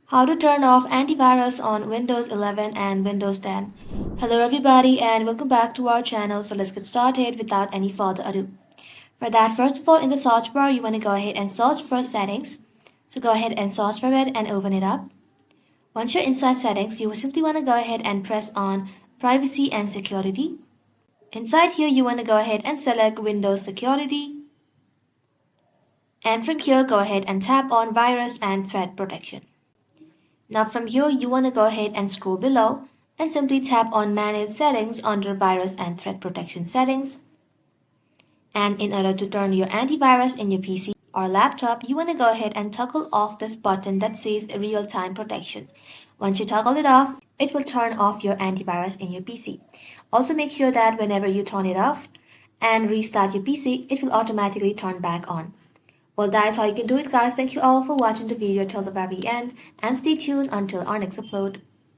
How to turn off antivirus on Windows 11 and Windows 10. Hello everybody and welcome back to our channel. So let's get started without any further ado. For that, first of all, in the search bar, you want to go ahead and search for settings. So go ahead and search for it and open it up. Once you're inside settings, you will simply want to go ahead and press on privacy and security. Inside here, you want to go ahead and select Windows Security. And from here, go ahead and tap on virus and threat protection. Now from here, you want to go ahead and scroll below and simply tap on Manage Settings under Virus and Threat Protection Settings. And in order to turn your antivirus in your PC or laptop, you want to go ahead and toggle off this button that says Real-Time Protection. Once you toggle it off, it will turn off your antivirus in your PC. Also make sure that whenever you turn it off and restart your PC, it will automatically turn back on. Well, that is how you can do it, guys. Thank you all for watching the video till the very end and stay tuned until our next upload.